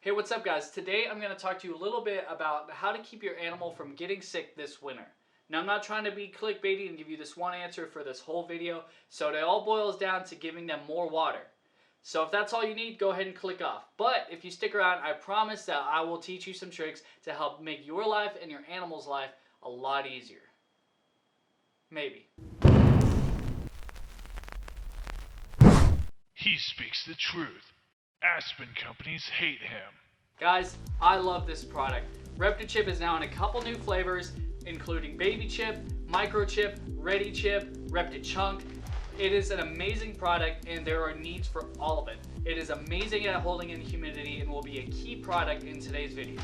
Hey, what's up guys? Today I'm going to talk to you a little bit about how to keep your animal from getting sick this winter. Now I'm not trying to be clickbaity and give you this one answer for this whole video, so it all boils down to giving them more water. So if that's all you need, go ahead and click off. But if you stick around, I promise that I will teach you some tricks to help make your life and your animal's life a lot easier. Maybe. He speaks the truth. Aspen companies hate him. Guys, I love this product. Reptile is now in a couple new flavors, including Baby Chip, Microchip, Ready Chip, Reptile Chunk. It is an amazing product and there are needs for all of it. It is amazing at holding in humidity and will be a key product in today's video.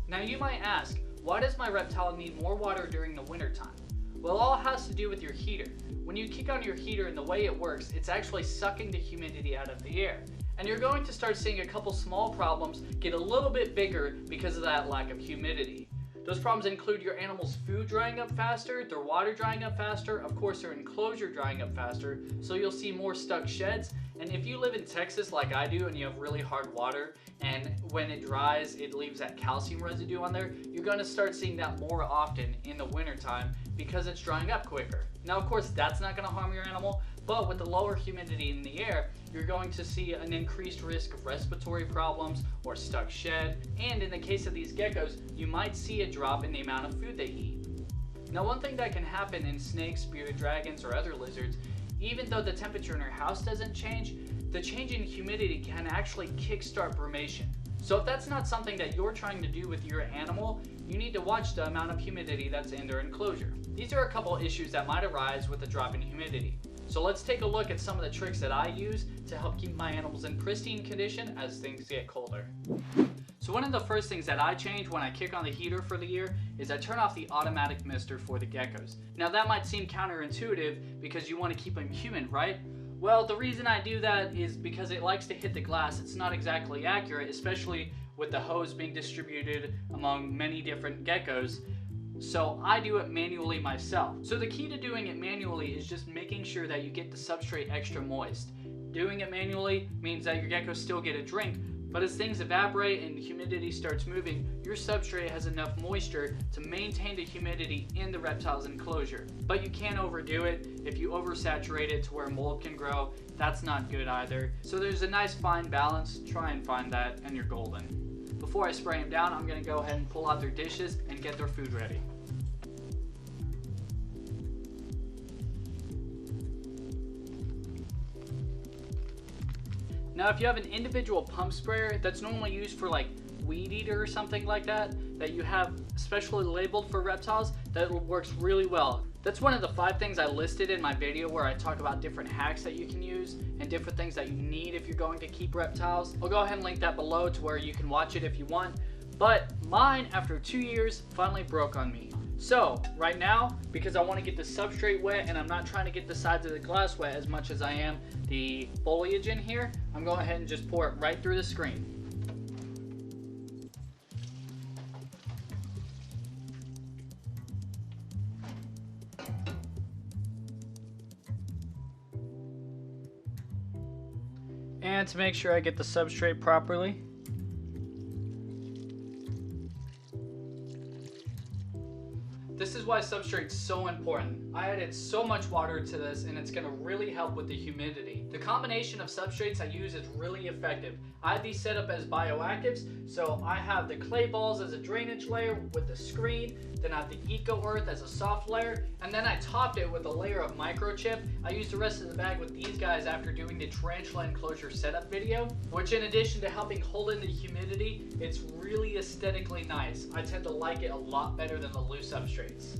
Now you might ask, why does my reptile need more water during the winter time? Well, it all has to do with your heater. When you kick on your heater and the way it works, it's actually sucking the humidity out of the air. And you're going to start seeing a couple small problems get a little bit bigger because of that lack of humidity. Those problems include your animal's food drying up faster, their water drying up faster, of course their enclosure drying up faster, so you'll see more stuck sheds. And if you live in Texas like I do and you have really hard water, and when it dries it leaves that calcium residue on there, you're going to start seeing that more often in the winter time because it's drying up quicker. Now of course that's not going to harm your animal, but with the lower humidity in the air, you're going to see an increased risk of respiratory problems or stuck shed, and in the case of these geckos, you might see a drop in the amount of food they eat. Now one thing that can happen in snakes, bearded dragons, or other lizards, even though the temperature in your house doesn't change, the change in humidity can actually kickstart brumation. So if that's not something that you're trying to do with your animal, you need to watch the amount of humidity that's in their enclosure. These are a couple issues that might arise with a drop in humidity. So let's take a look at some of the tricks that I use to help keep my animals in pristine condition as things get colder. So one of the first things that I change when I kick on the heater for the year is I turn off the automatic mister for the geckos. Now that might seem counterintuitive because you want to keep them humid, right? Well, the reason I do that is because it likes to hit the glass. It's not exactly accurate, especially with the hose being distributed among many different geckos. So I do it manually myself. So the key to doing it manually is just making sure that you get the substrate extra moist. Doing it manually means that your geckos still get a drink, but as things evaporate and humidity starts moving, your substrate has enough moisture to maintain the humidity in the reptile's enclosure. But you can't overdo it. If you oversaturate it to where mold can grow, that's not good either. So there's a nice fine balance. Try and find that and you're golden. Before I spray them down, I'm going to go ahead and pull out their dishes and get their food ready. Now if you have an individual pump sprayer that's normally used for like weed eater or something like that, that you have specially labeled for reptiles, that works really well. That's one of the 5 things I listed in my video where I talk about different hacks that you can use and different things that you need if you're going to keep reptiles. I'll go ahead and link that below to where you can watch it if you want. But mine, after 2 years, finally broke on me. So right now, because I want to get the substrate wet and I'm not trying to get the sides of the glass wet as much as I am the foliage in here, I'm going ahead and just pour it right through the screen. And to make sure I get the substrate properly, this is why substrate's so important. I added so much water to this and it's gonna really help with the humidity. The combination of substrates I use is really effective. I have these set up as bioactives, so I have the clay balls as a drainage layer with the screen, then I have the eco earth as a soft layer, and then I topped it with a layer of microchip. I used the rest of the bag with these guys after doing the tarantula enclosure setup video, which in addition to helping hold in the humidity, it's really aesthetically nice. I tend to like it a lot better than the loose substrates.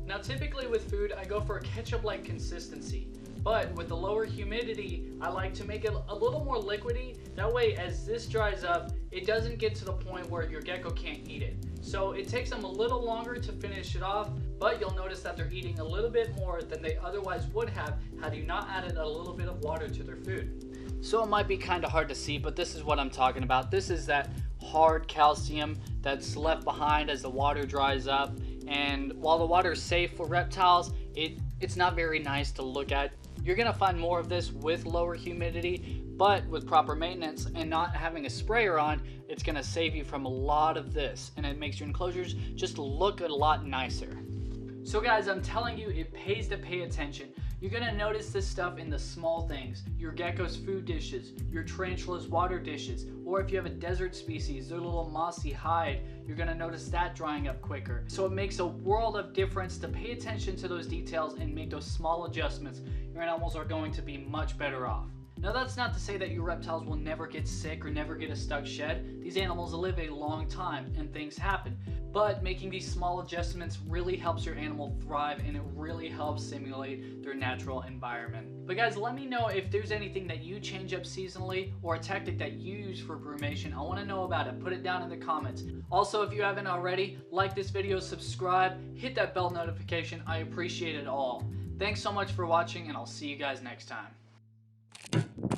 Now typically with food, I go for a ketchup-like consistency. But with the lower humidity, I like to make it a little more liquidy. That way, as this dries up, it doesn't get to the point where your gecko can't eat it. So it takes them a little longer to finish it off, but you'll notice that they're eating a little bit more than they otherwise would have had you not added a little bit of water to their food. So it might be kind of hard to see, but this is what I'm talking about. This is that hard calcium that's left behind as the water dries up. And while the water is safe for reptiles, it's not very nice to look at. You're gonna find more of this with lower humidity, but with proper maintenance and not having a sprayer on, it's gonna save you from a lot of this, and it makes your enclosures just look a lot nicer. So guys, I'm telling you, it pays to pay attention. You're gonna notice this stuff in the small things. Your gecko's food dishes, your tarantula's water dishes, or if you have a desert species, their little mossy hide, you're gonna notice that drying up quicker. So it makes a world of difference to pay attention to those details and make those small adjustments. Your animals are going to be much better off. Now that's not to say that your reptiles will never get sick or never get a stuck shed. These animals live a long time and things happen. But making these small adjustments really helps your animal thrive, and it really helps simulate their natural environment. But guys, let me know if there's anything that you change up seasonally or a tactic that you use for brumation. I want to know about it. Put it down in the comments. Also, if you haven't already, like this video, subscribe, hit that bell notification. I appreciate it all. Thanks so much for watching, and I'll see you guys next time.